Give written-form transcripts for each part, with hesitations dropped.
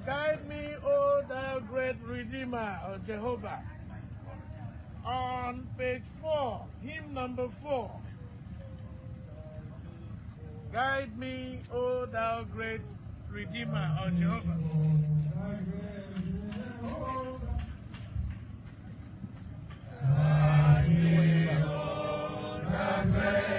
Guide me, O thou great Redeemer of Jehovah. On page 4, hymn number 4. Guide me, O thou great Redeemer of Jehovah. Guide me, O thou great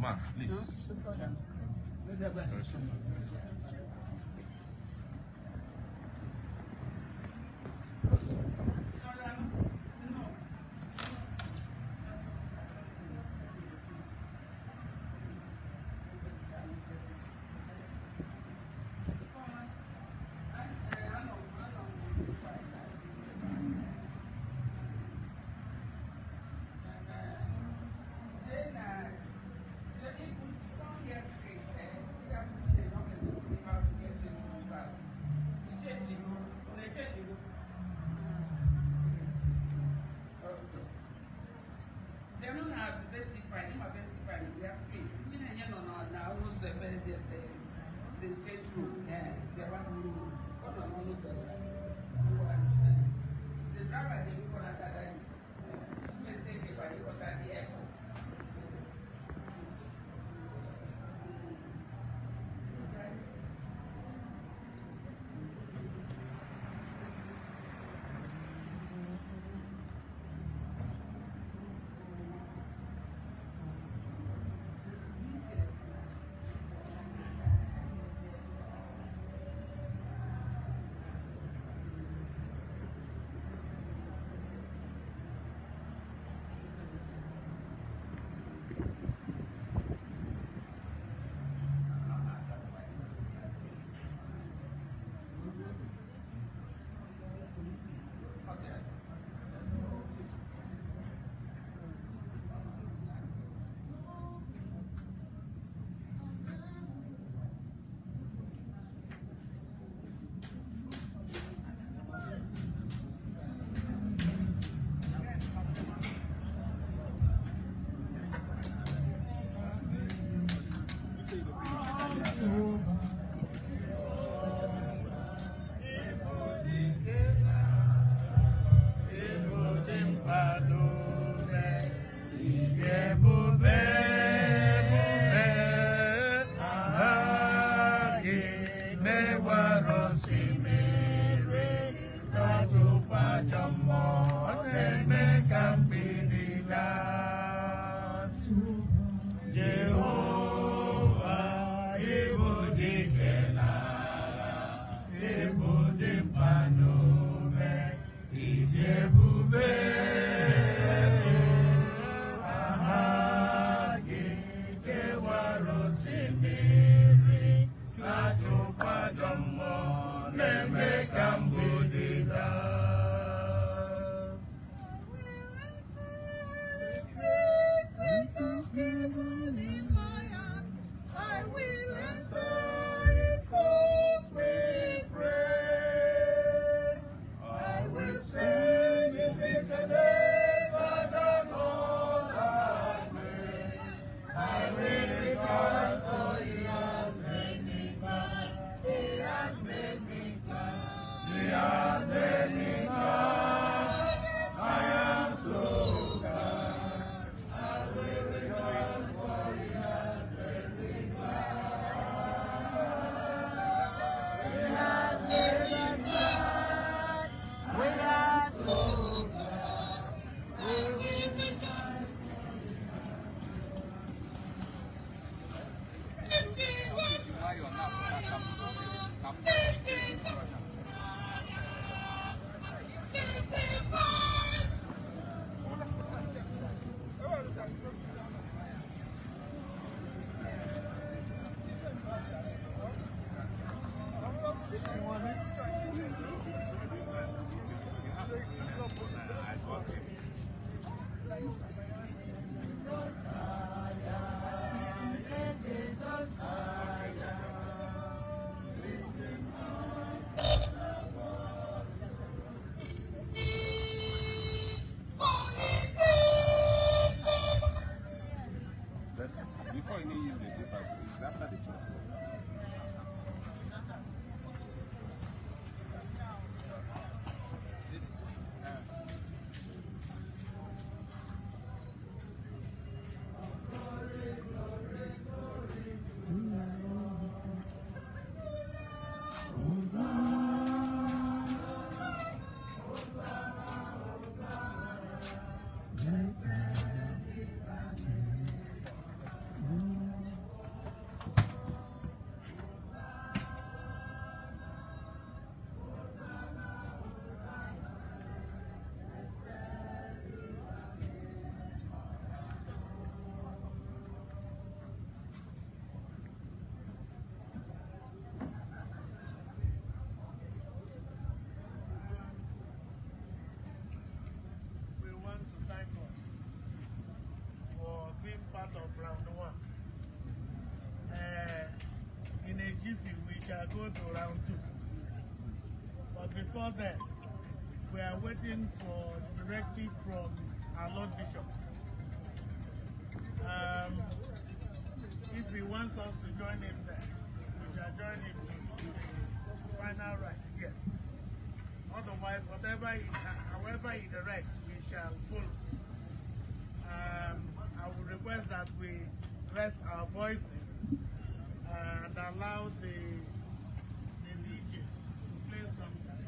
Mark, please. Before you use the paper, it's after the church. In a jiffy, we shall go to round 2. But before that, we are waiting for the directive from our Lord Bishop. If he wants us to join him there, we shall join him with the final rites, yes. Otherwise, however he directs, we shall follow. I would request that we rest our voices and allow the DJ to play some song.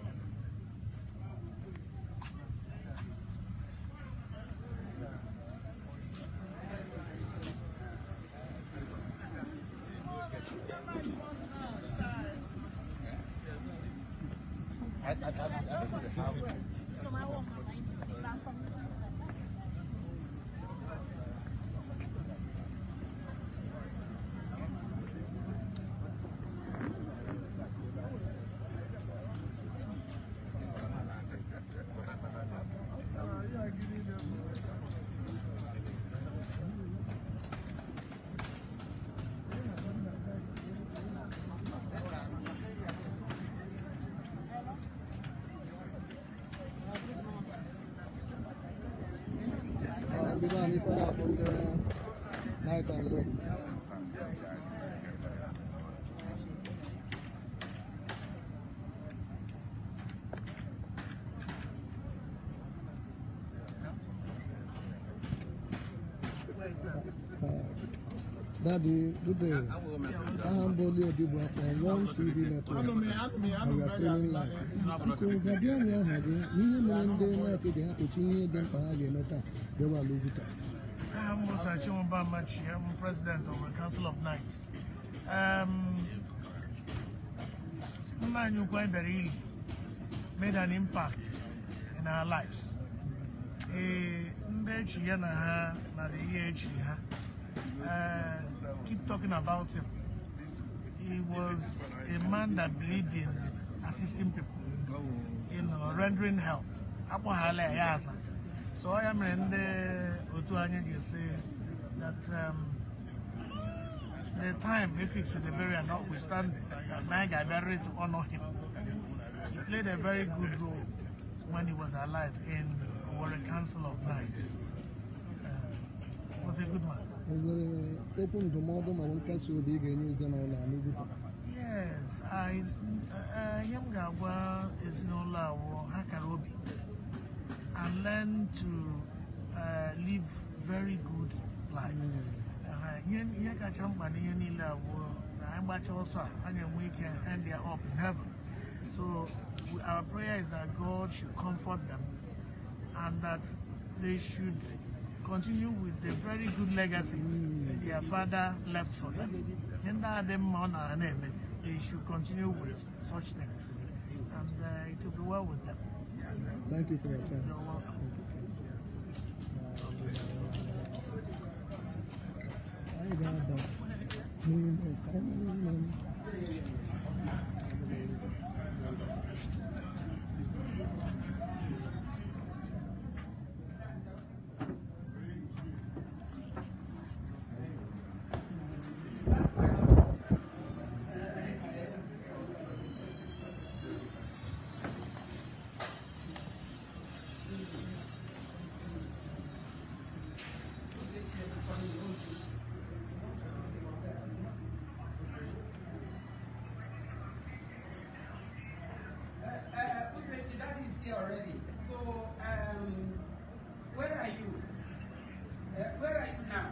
Daddy, good day. I'm Bolio Dibra from OneTV Network. We are streaming live. So, Gadian, we are having I'm Ijeoma, I'm president of the Council of Knights. Nwapa made an impact in our lives. Keep talking about him. He was a man that believed in assisting people, in rendering help. So I am in the say that the time he fixed the burial notwithstanding, my guy buried to honor him. He played a very good role when he was alive in our Council of Knights. He was a good man. Open to modern and Yes, I am Gawa is no law Hakarobi and learn to live very good life. Yen Kachamba Yenila I'm much also and we can end their up in heaven. So our prayer is that God should comfort them and that they should continue with the very good legacies their father left for them. And that them on and they should continue with such things. And it will be well with them. Thank you for your time. You're welcome. Already. So, where are you? Where are you now?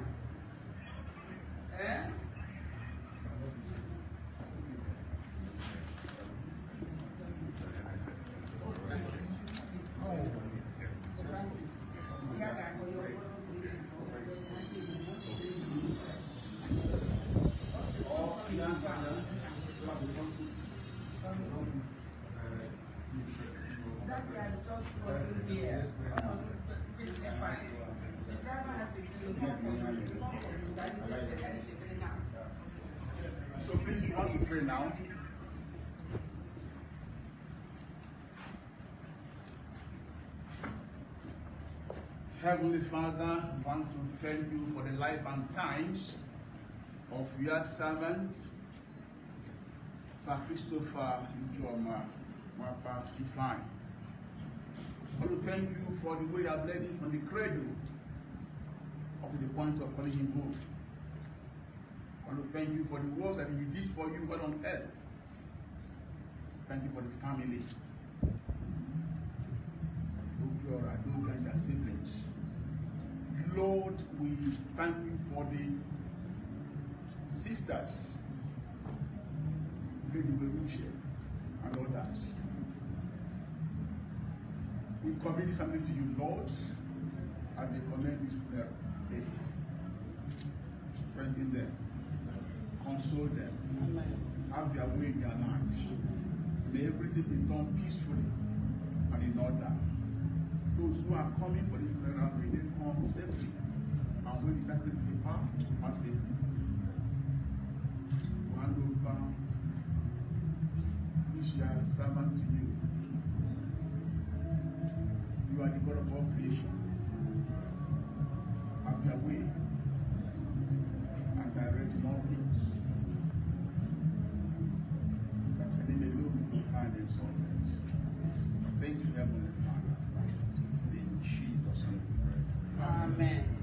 So please, you want to pray now? Heavenly Father, I want to thank you for the life and times of your servant, Sir Christopher Ijeoma, Nwapa, C5. I want to thank you for the way you have led him from the cradle up to the point of calling him home. I want to thank you for the works that he did for you while on earth. Thank you for the family. Adora, and their siblings. Lord, we thank you for the sisters, Lady Beruche, and others. We commit something to you, Lord, as they commence this funeral day. Strengthen them, console them, have their way in their lives. May everything be done peacefully and in order. Those who are coming for the funeral, may they come safely. And when it's time to depart, pass safely. Hand over this year servant to you. You are the God of all creation. Have your way and direct in all things. That your name alone will find exalted. Thank you, Heavenly Father. In Jesus' name we pray. Amen.